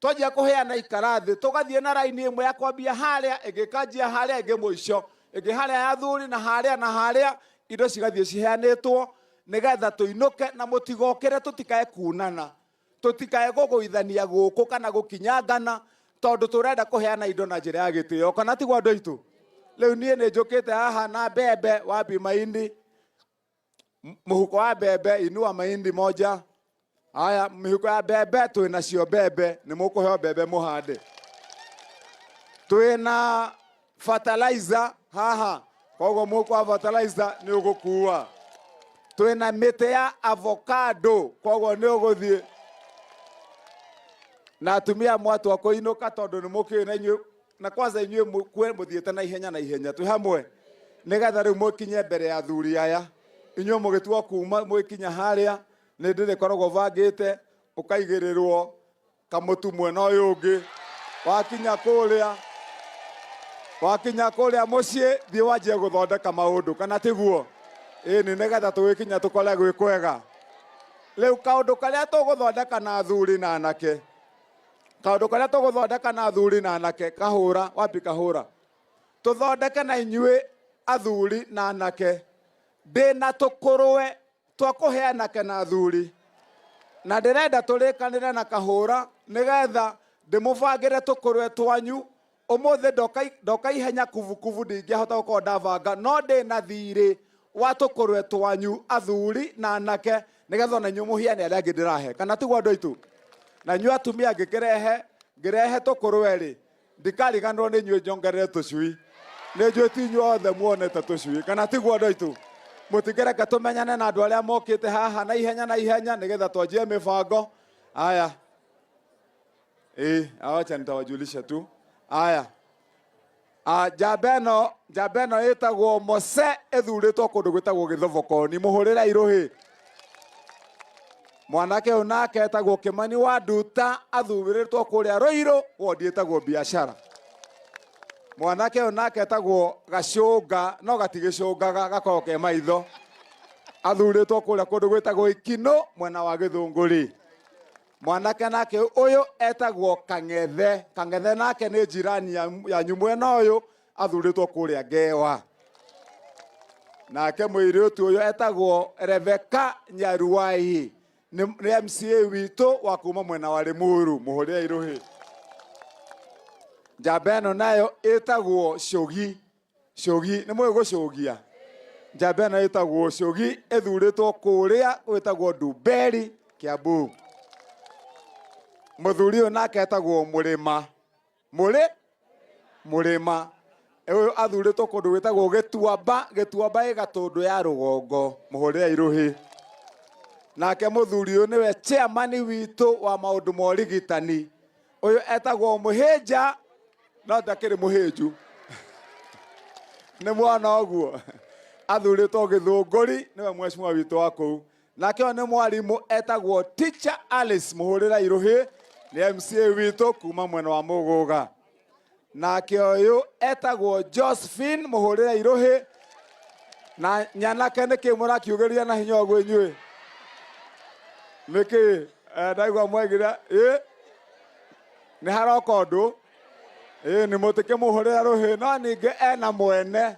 twajia kuheana ikarathi tugathie na raini imwe ya kwambia haria igikajia haria ingi muico ingi haria ya thuri na haria indo cigathie ciheanitwo nigetha tuinuke na mutigokire tutikae kunana tutikae guguithania guku kana gukinyangana tondu turenda kuheana indo na njira ya gitio kana tigwa andu aitu riu nie ni njukite haha na mbembe wapi mahindi muhuko wa mbembe inua mahindi moja. Haya mihuko ya mbembe twina cio mbembe ni mukuheo mbembe muhande. Twina fertilizer haha koguo muko fertilizer ni ugukua. Twina mite ya avocado koguo ni uguthie na atumia mwatu wa kuinuka tondu ni mukiu na inyu na kwanza inyu muthiete na ihenya twi hamwe nigetha riu mukinye mbere ya thuri aya inyu mugitua kuma mukinya haria ni ndire korogwo vangite ukaigirirwo kamutu mwena uyu ungi wakinya kuria mucii thie wanjie guthondeka maundu kana tiguo ni nigetha tugikinya tukore gwi kwega. Riu kaundu karia tuguthondeka na thuri na anake kahura wapi kahura tuthondeke na inyui athuri na anake ndina tukurwe twakuheana na thuri na ndirenda turikanire na kahura nigetha ndimubangire tukurwe twanyu umuthi ndoka ihenya kuvukuvu ndingihota gukorwo ndavanga no ndina thiri wa tukurwe twanyu athuri na anake nigetha na inyu muhiane aria angi ndirahe kana tigwo andu aitu na nyu atumia ngirehe tukurwe ri ndikariganirwo ni inyu njongerere tucui ni nju tinyu othe muonete tucui kana tigwo andu aitu mutigireke tumenyane na andu aria mokite haha na ihenya nigetha twanjie mibango. Haya acha nitawajulisha tu. Haya jabeno itagwo mose ethuritwo kundu gwitagwo githobokoni muhurira iruhi. Mwanake unake etagwo Kimani wa Nduta athuritwo kuria Ruiru wodi etagwo biashara. Mwanake unake etagwo Gacunga no gatigicungaga gakorwo ke maitho athuritwo kuria kundu gwitagwo Ikino mwena wa Githunguri. Mwanake nake uyu etagwo Kang'ethe nake ni jirani ya mwena uyu athuritwo kuria Ngewa. Nake muiritu uyu etagwo Rebeka Nyaruai ni MCA witu wa kuma mwena wa Limuru muhuria iruhi. Jabeno nayo etagwo Shogi ni mwe gucogia. Jabeno etagwo Shogi ethuritwo kuria gwitagwo Ndumberi Kiambu. Muthuri uyu nake etagwo Murima uyu athuritwo kundu gwitagwo Gituamba igatundu ya rugongo muhuria iruhi. Nake muthuri uyu niwe chairman witu wa maundu ma urigitani uyu etagwo Muhinja no ndakiri muhinju ni mwana oguo athuritwo Githunguri niwe mweshimwa witu wa kuu. Nake ni mwarimu etagwo Teacher Alice muhurira iruhi ni MCA witu kuma mwena wa Muguga. Nake uyu etagwo Josephine muhurira iruhi na nyanake ni kimura kiugeria na hinya ogwo inyui niki ndaigwa mwegira ni haroko ndu ni mutike muhurira ruhi no ninge ena mwene.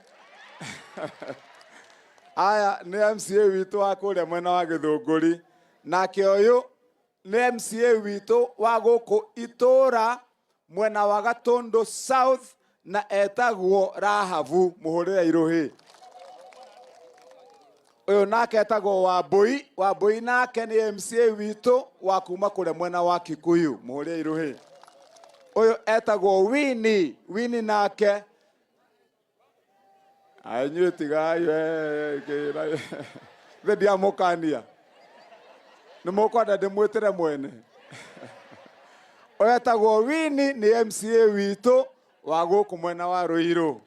Aya ni MCA witu wa kuria mwena wa Githunguri. Nake uyu ni MCA witu wa guku itura mwena wa Gatundu South na etagwo Rahavu muhurira iruhi. Uyu nake etagwo Wambui nake ni MCA witu wa kuma kuria mwena wa Kikuyu muhurira iruhi. Uyu etagwo Winnie nake ainyu tigayo ndia mukania ni mukwenda ndimwitire mwene. Uyu etagwo Winnie ni MCA witu wa guku mwena wa Ruiru.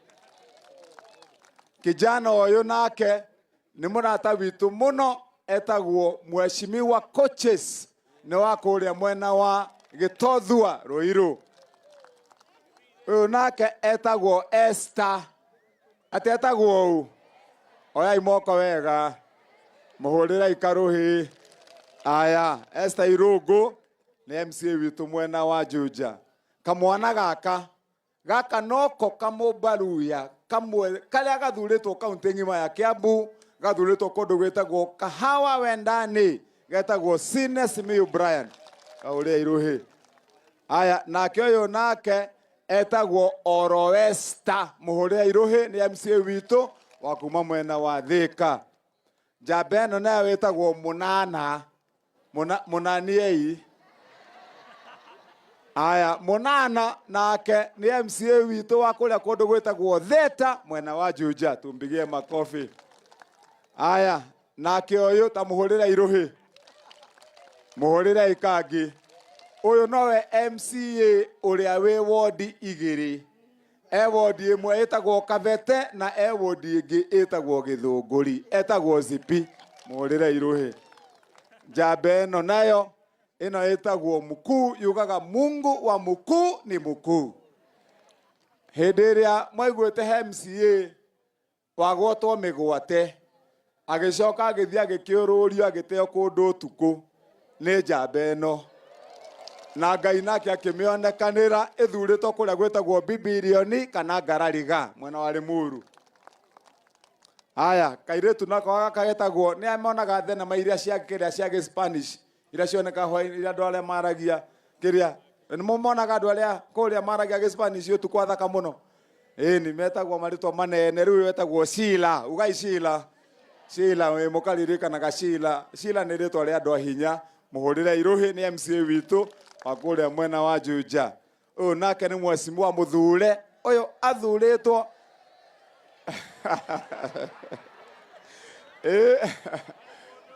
Kijana uyu nake ni murata witu muno etagwo Mheshimiwa Coaches ni wa kuria mwena wa Gitothua Ruiru. Uyu nake etagwo Esther ati etagwo oya imoko wega muhurira ikaruhi. Aya Esther Irungu nĩ MCA witũ mwena wa Juja. Kamwana gaka noko kamũbaruya kamwe karĩa gathurĩtwo kaunti ng'ima ya Kiambu, gathurĩtwo kũndũ gwĩtagwo Kahawa Wendani, getagwo Simiyu Brian kaũrĩa Iruhi. Aya nake ũyũ nake etagwo Orowesta mũhũrĩra Iruhi, nĩ MCA witũ wa kuma mwena wa Thika. Njamba ĩno nayo wĩtagwo Munaniei. Aya Munana nake nĩ MCA witũ wa kũrĩa kũndũ gwĩtagwo Theta mwena wa Juja, tumbigie makofi. Aya nake ũyũ ta mũhũrĩra Iruhi, mũhũrĩra ikangi. Ũyũ nowe MCA ũrĩa wĩ wodi igĩrĩ. Wodi ĩmwe ĩtagwo Kabete na wodi ĩngĩ ĩtagwo Gĩthũngũri, etagwo Zipi mũhũrĩra Iruhi. Njamba ĩno nayo ĩno ĩtagwo Mukuu, yugaga Mungu wa mukuu ni mukuu. Hĩndĩ ĩrĩa mwaiguĩte MCA wagwatwo mĩgwate, agĩcoka agĩthiĩ agĩkĩũrũrio agĩteo kũndũ ũtukũ nĩ njamba ĩno, na Ngai nake akĩmĩonekanĩra ĩthurĩtwo kũrĩa gwĩtagwo Bibilioni kana Ngarariga mwena wa Limuru. Aya kairĩtu nako gaka getagwo, nĩ amonaga thenema iria cia kĩrĩa cia Gĩspanish iria cioneka hwaĩ-inĩ, iria andũ arĩa maragia kĩrĩa, nĩ mũmonaga andũ arĩa kũrĩa maragia Gĩspanish ũtukũ athaka mũno. Ĩni metagwo marĩtwa manene, rĩu wetagwo Sheila, ugai Sheila. Sheila mũkaririkanaga Sheila. Sheila nĩ rĩtwa rĩa andũ a hinya. Mũhũrĩra Iruhi nĩ MCA witũ wa kũrĩa mwena wa Juja. Ũyũ nake nĩ mheshimiwa mũthure, ũyũ athurĩtwo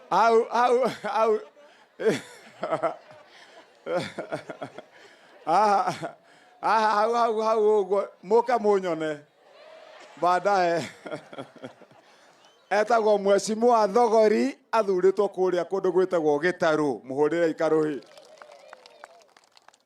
hau ũguo mũka mũnyone baadaye. Etagwo mheshimiwa Thogori, athurĩtwo kũrĩa kũndũ gwĩtagwo Gĩtarũ, mũhũrĩra Ikaruhi.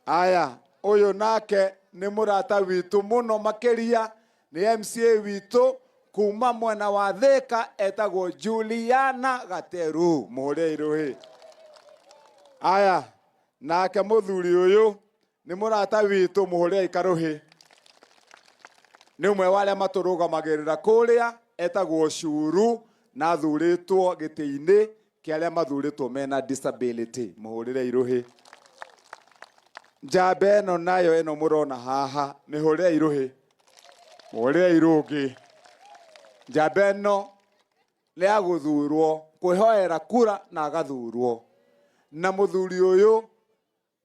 Aya ũyũ nake nĩ mũrata witũ mũno makĩria, nĩ MCA witũ kuma mwena wa Thika, etagwo Juliana Gateru, mũhũrĩra Iruhi. Aya nake mũthuri ũyũ nĩ mũrata witũ mũhũrĩra Ikaruhi, nĩ ũmwe wa arĩa matũrũgamagĩrĩra kũrĩa, etagwo Curu, na athurĩtwo gĩtĩ-inĩ kĩa arĩa mathurĩtwo mena disability, mũhũrĩra Iruhi. Njamba ĩno nayo ĩno mũrona haha mĩhũrĩra Iruhi, mũhũrĩra Irũngĩ. Njamba ĩno nĩ ya gũthurwo, kwĩhoera kura na agathurwo, na mũthuri ũyũ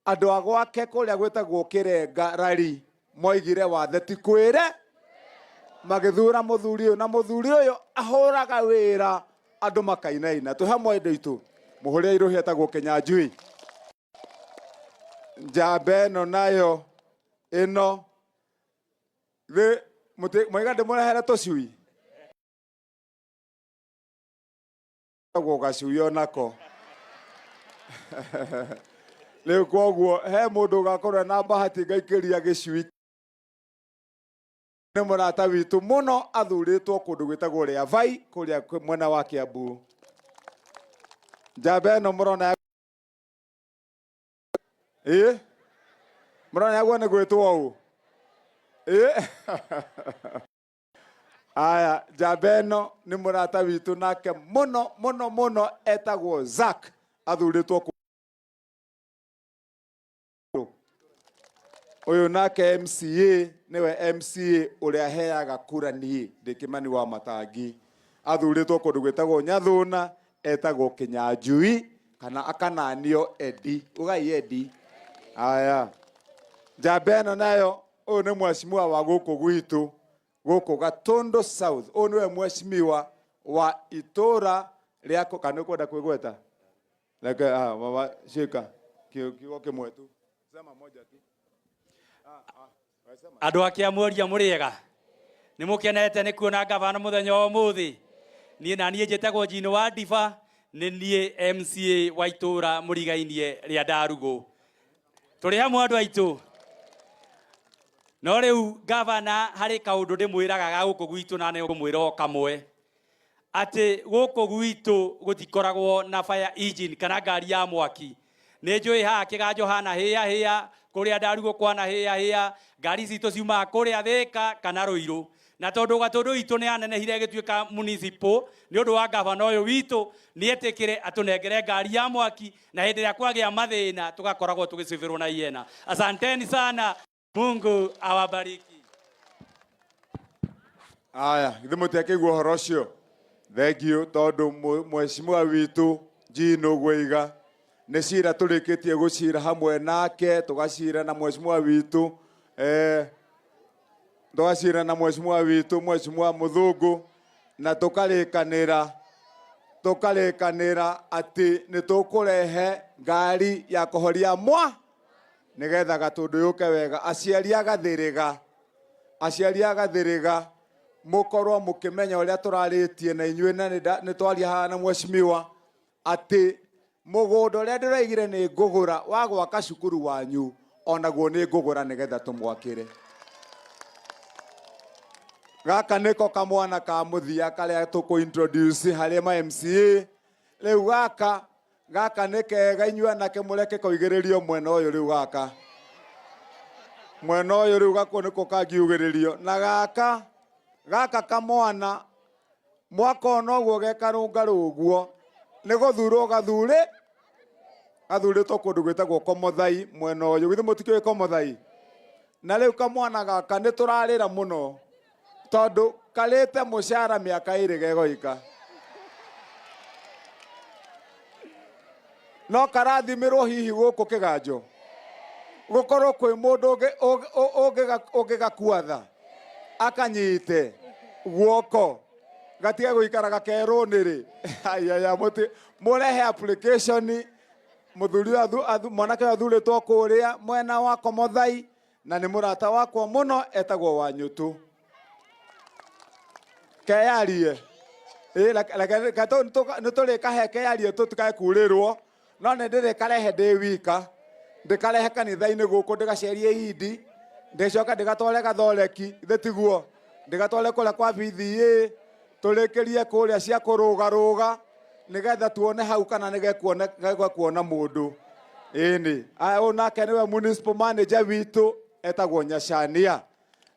andũ a gwake kũrĩa gwĩtagwo Kĩrenga rari moigire wathe ti kwĩre, magĩthura mũthuri ũyũ, na mũthuri ũyũ ahũraga wĩra andũ makainaina. Tũhe indo itũ, mũhũrĩra Iruhi etagwo Kĩnyanjui. Njamba ĩno nayo ĩno mwaiga ndĩmũrehere tũcui, etagwo Gacui onako. Rĩu koguo he mũndũ ũgakorwo na bahati ngaikĩria gĩcui. Nĩ mũrata witũ mũno, athurĩtwo kũndũ gwĩtagwo Rĩavai kũrĩa mwena wa Kiambu. Njamba ĩno mũrona mũrona yaguo nĩ gwĩtwo ũũ. Aya njamba ĩno nĩ mũrata witũ nake mũno etagwo Zack, athurĩtwo ũyũ nake MCA nĩwe MCA ũrĩa heaga kura niĩ ndĩ Kĩmani Wamatangi, athurĩtwo kũndũ gwĩtagwo Nyathũna, etagwo Kĩnyanjui kana akananio Edi, ugai Edi. Aya njamba ĩno nayo ũyũ nĩ mheshimiwa wa gũkũ gwitũ gũkũ Gatundu South, ũyũ nĩwe mheshimiwa wa itũra rĩako, kana ũkwenda kwĩgweta reke mama shika kiugo kĩmwe tu, sema moja tu. Andũ a Kĩamũria mũrĩega, nĩ mũkenete nĩ kuona gavana mũthenya wa ũmũthĩ. Niĩ na niĩ njĩtagwo Njino wa Ndiba, nĩ niĩ MCA wa itũra mũrigainie rĩa Ndarugũ. Tũrĩ hamwe andũ aitũ. No rĩu gavana harĩ kaũndũ ndĩmwĩraga ga gũkũ gwitũ na nĩ ngũmwĩra o kamwe, atĩ gũkũ gwitũ gũtikoragwo na fire engine kana ngari ya mwaki, nä njå ä haha kä ganjo hana hä a kå rä a ndarugå kwana hä a ngari citå ciumaga kå rä a thä ka kana rå irå na tondå gatå ndå itå nä anenehire gä tuä ka municipal nä å ndå wa gavana å yå witå nä etä kä re atå nengere ngari ya mwaki na hä ndä ä rä a kwagä a mathä na tå gakoragwo tå gä cibä rwo na iena. Asanteni sana, Mungu awabariki. Aya, githĩ mũtiakĩigua ũhoro ũcio? Thengiũ tondũ mheshimiwa witũ Njino Gwĩiga nĩ cira tũrĩkĩtie gũcira hamwe nake, tũgacira na mheshimiwa witũ mheshimiwa Mũthũngũ na tũkarĩkanĩra atĩ nĩ tũkũrehe ngari ya kũhoria nĩgetha Gatũndũ yũke wega. Aciari a Gathĩrĩga mukorwo mukimenya uria turaritie na inyuĩ na nĩ twaria haha na mheshimiwa ati mugunda uria ndiraigire ni ngũgũra wa gwaka cukuru wanyu onaguo ni ngũgũra nigetha tumwakire. Gaka niko kamwana ka muthia karia tuku introduce harĩ ma MCA riu gaka nĩ kega inyuĩ anake mureke koigĩrĩrio mwena ũyũ riu mwena ũyũ riu gako niko kangiugĩrĩrio na gaka kamwana mwaka ona ũguo gekarũngarũguo nĩ gũthurwo gathurĩtwo kũndũ gwĩtagwo Komothai mwena ũyũ. Githĩ mũtikĩũĩ Komothai? Na rĩu kamwana gaka nĩ tũrarĩra mũno tondũ karĩte mũcara mĩaka ĩrĩ gegoika, no karathimĩrwo hihi gũkũ kĩganjo gũkorwo kwĩ mũndũ ũngĩgakuatha akanyite guoko gatige guikara gakerwo nĩrĩ ayaya murehe application muthuri mwanake athurĩtwo kũrĩa mwena wa Komothai na nĩ mũrata wakwa mũno etagwo Wanyũtũ keyarie nĩ tũrĩkahe keyarie tũtikae kurĩrwo no nĩ ndĩrĩkarehe ndĩ wika ndĩkarehe kanitha-inĩ gũkũ ndĩgacerie Idi ndĩcoka ndĩgatware Gathoreki ithe tiguo ndigatware kũrĩa kwa BDA tũrĩkĩrie kũrĩa cia kũrũgarũga nigetha tuone hau kana nĩgekuona mũndũ ĩnĩ ũyũ nake nĩwe municipal manager witũ etagwo Nyacania.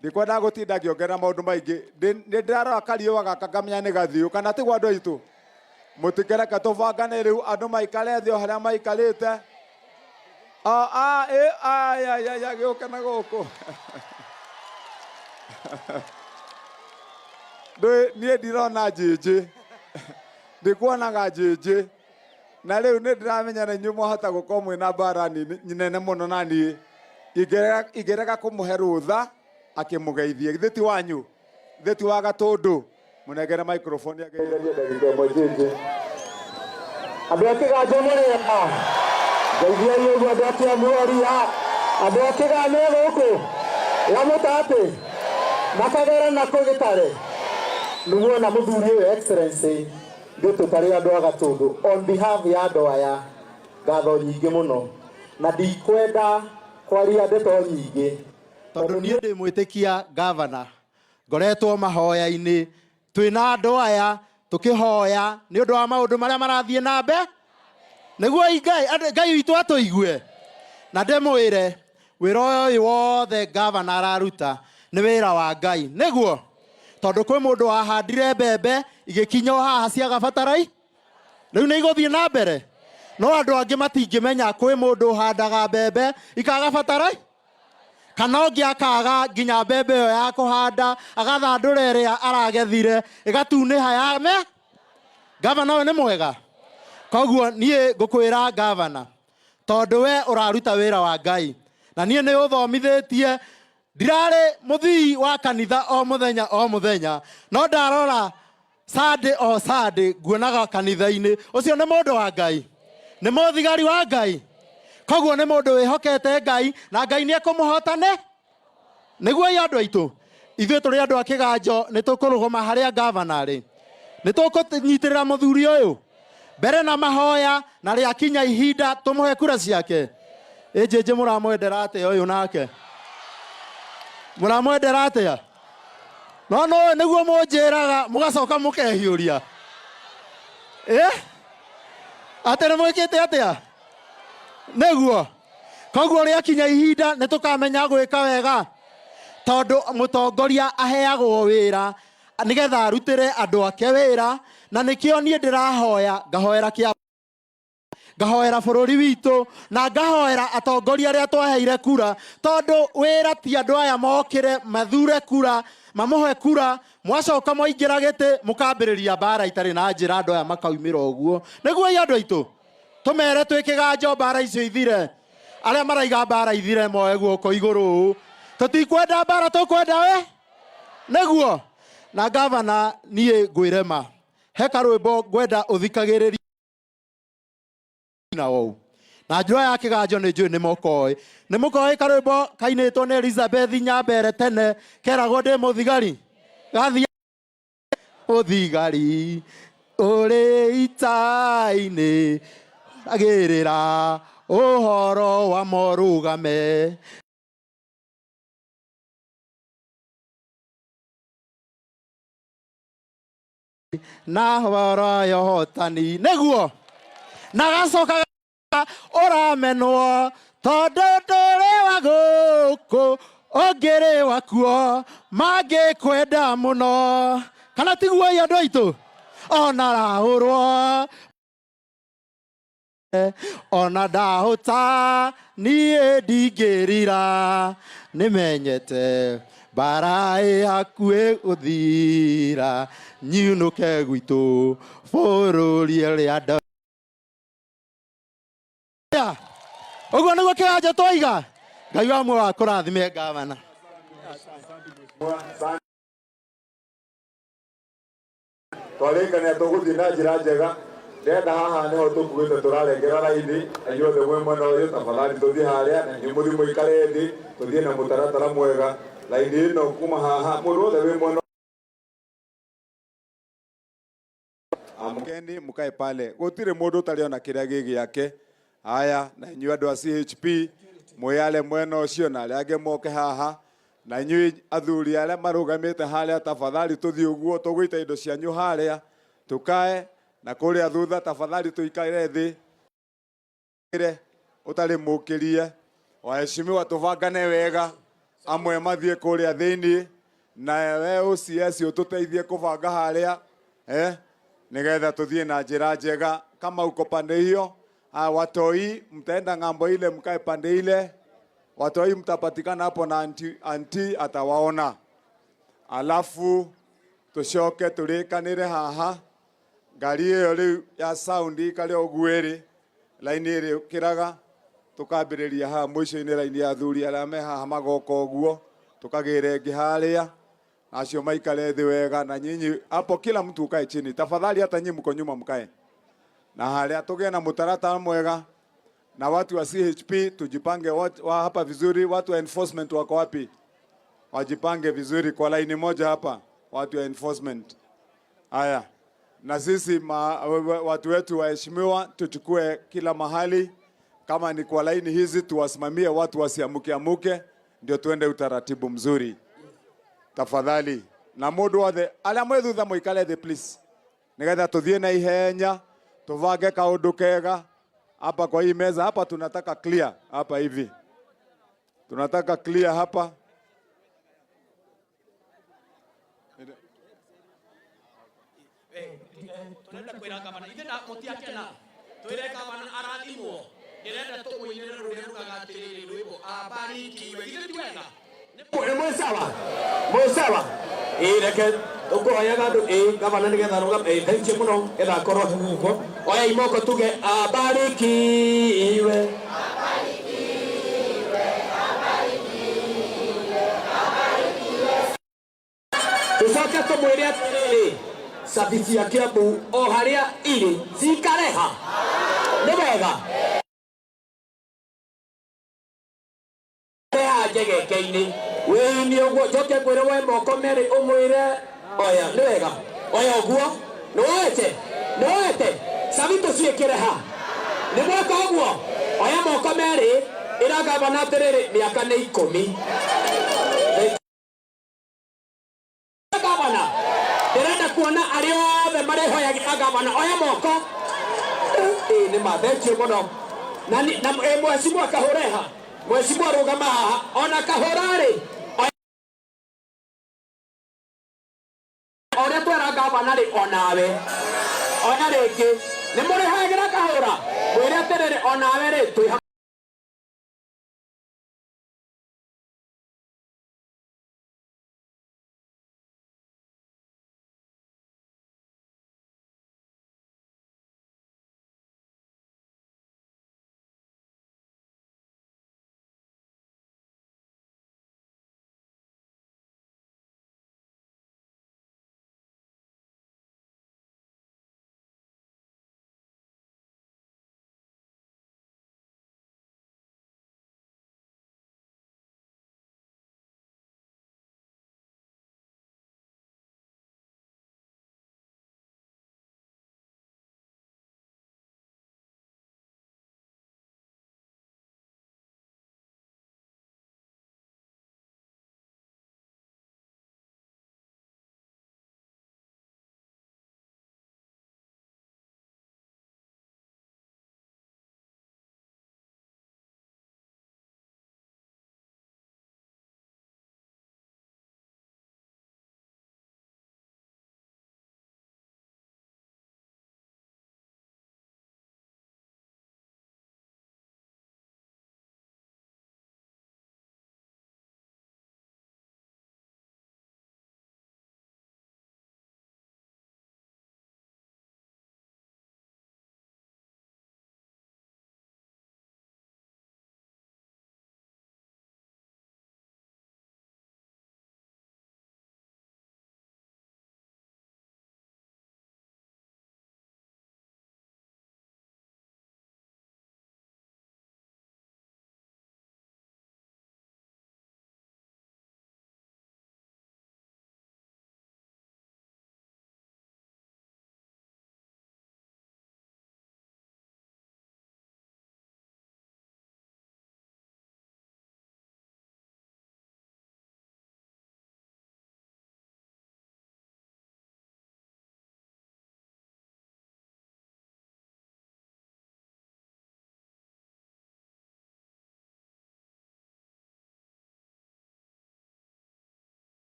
Ndikwenda gũtinda ngĩongerera maũndũ maingĩ nĩ ndĩrarora kariũa gaka ngamenya nĩ gathiũ kana tiguo andũ aitũ mũtikereke tũbangane rĩu andũ maikare thĩ o harĩa maikarĩte gĩũke na gũkũ niĩ ndirona njĩnjĩ ndikuonaga njĩnjĩ na rĩu nĩ ndĩramenya na inyuĩ mwahota gũkorwo mwĩna mbara nene mũno na niĩ ingĩrega kũmũhe rũtha akĩmũgeithie. Githĩ ti wanyu? Githĩ ti wa Gatũndũ? Mũnengere microphone ageithĩrie ndagĩka ĩmwe njĩnjĩ. Andũ a kĩganjo mũrĩega ngeithiai ũguo andũ a Kiambu andũ a kĩganjo gũkũ Wamatangi makagera na Agitire nĩguo na mũthuri ũyũ excellency ndĩtũ tarĩ andũ a Gatũndũ on behalf ya andũ aya ngatho nyingĩ mũno na ndikwenda kwaria ndeto nyingĩ tondũ niĩ ndĩ mwĩtĩkia gavana ngoretwo mahoya-inĩ twĩna andũ aya tũkĩhoya nĩ ũndũ wa maũndũ marĩa marathiĩ na mbere nĩguo Ngai witũ atũigue na ndĩmwĩre wĩra ũyũ wothe gavana araruta nĩ wĩra wa Ngai nĩguo tondũ kwĩ mũndũ wahandire mbembe igĩkinya haha ciaga batarai rĩu nĩ igũthiĩ na mbere no andũ angĩ matingĩmenya kwĩ mũndũ ũhandaga mbembe ikaga batarai kana ũngĩ akaga nginya mbembe ĩyo ya kũhanda agathandũra ĩrĩa aragethire ĩgatunĩha yame. Gavana ũyũ nĩ mwega koguo niĩ ngũkwĩra gavana tondũ we ũraruta wĩra wa Ngai na niĩ nĩ ũthomithĩtie ndirarĩ mũthii wa kanitha o mũthenya no ndarora Sunday o Sunday nguonaga kanitha-inĩ ũcio nĩ mũndũ wa Ngai nĩ mũthigari wa Ngai koguo nĩ mũndũ wĩhokete Ngai na Ngai nĩ ekũmũhotane nĩguo andũ aitũ ithuĩ tũrĩ andũ a kĩganjo nĩ tũkũrũgama harĩa gavana arĩ nĩ tũkũnyitĩrĩra mũthuri ũyũ mbere na mahoya na rĩakinya ihinda tũmũhe kura ciake. Njĩnjĩ mũramwendera atĩa ũyũ nake mũramwendera atĩa no nĩguo mũnjĩraga mũgacoka mũkehiũria atĩ nĩ mwĩkĩte atĩa Neguo koguo ria kinya ihinda ne tukamenya gwika wega tondu mutongoria aheagwo wira nigetha arutire andu ake wira na nikio nie ndirahoya ngahoera Kiambu ngahoera bururi witu na ngahoera atongoria aria twaheire kura tondu wira ti andu aya mokire mathure kura mamuhe kura mwacoka moingira gite mukambiriria bara itari na njira andu aya makaumira uguo niguo andu aitu tumere twikiganjo bara icio ithire aria maraiga bara ithire moe guoko iguru tutikwenda bara tukwenda we niguo na gavana nie ngwirema he karwimbo ngwenda uthikagiriria na wau na njua ya kiganjo ni njui ni mukoi karwimbo kainitwo ni Elizabeth Nyambere tene keragwo ndi muthigari gathia uthigari uri itaini agirira uhoro wa morugame na horo yohotani neguo na gacoka uramenwo tondu nduri wa guku ongiri wakuo mangikwenda muno kana tiguo andu aitu ona rahurwo ona ndahuta nie ndingirira nimenyete bara hakue uthira nyiunuke gwitu bururi ria nda uguo niguo kiganjo twaiga ngai wa mwe wa kurathime gavana twarikania tuguthii na njira njega ndenda haha niho tukuite turarengera raini anyuothe mwe mwena uyu tafadhali tuthii haria na nyu muthi muikare thi tuthii na mutaratara mwega raini ino kuma haha mundu wothe wi mwena amukendi mukae pale gutire mundu utariona kiria gigi yake haya na nyu andu a CHP mwiyale mwena ucio na aria angi moke haha na nyu athuri aria marugamite haria tafadhali tuthii uguo tugwita indo cianyu haria tukae na kuria thutha tafadhali tuikare thi utari mukirie waheshimiwa tuvangane wega amwe mathie kuria thini na we ucs ututeithie kuvanga haria nigetha tuthie na njira njega kama uko pande hiyo watoi mtaenda ngambo ile mkae pande ile watoi mtapatikana hapo na anti atawaona alafu tushoke turikanire haha ngari iyo riu ya sound kari ogweri line iri kiraga tukambiriria ha mwisho-ini line ya thuri aria me haha magoka oguo tukagire ngiharia acio maikare thi wega na nyinyi hapo kila mtu ukae chini tafadhali hata nyinyi mko nyuma mkae na haria tugie na mutaratara mwega na watu wa CHP tujipange wa hapa vizuri watu wa enforcement wako wapi wajipange vizuri kwa line moja hapa watu wa enforcement haya na sisi watu wetu waheshimiwa tuchukue kila mahali kama ni kwa laini hizi tuwasimamie watu wasiamuke ndio tuende utaratibu mzuri tafadhali na mundu wothe aria mwithutha muikare thi please nigetha tuthie na ihenya tuvange kaundu kega hapa kwa hii meza hapa tunataka clear hapa hivi tunataka clear hapa tunaenda kwira gavana igena mutiakena twire gavana arathimwo ndirenda tumuinire rurire rugagatiri rwimbo abarikiwe igire twega ni musawa reke ukuhoya gandu gavana nigetha ruga thengie muno getha korwo huko oya imoko tuge abarikiwe tucoke tumwire atiriri sabici ya Kiambu o haria iri cikareha ni wega reha njegeke-ini wini uguo njoke ngwire we moko meri umwire oya ni wega oya uguo niwoete sabitu ciikireha ni mweka uguo oya moko meri ira gavana atiriri miaka ni 10 gavana ndirenda kuona aria othe marihoyagira gavana oya moko ni mathengio muno na mheshimiwa Kahoreha, mheshimiwa rugama haha ona Kahorari ore twera gavana ri onawe ona rĩngĩ nĩ mũrĩhagĩra Kahora mwĩre atĩrĩrĩ onawe rĩ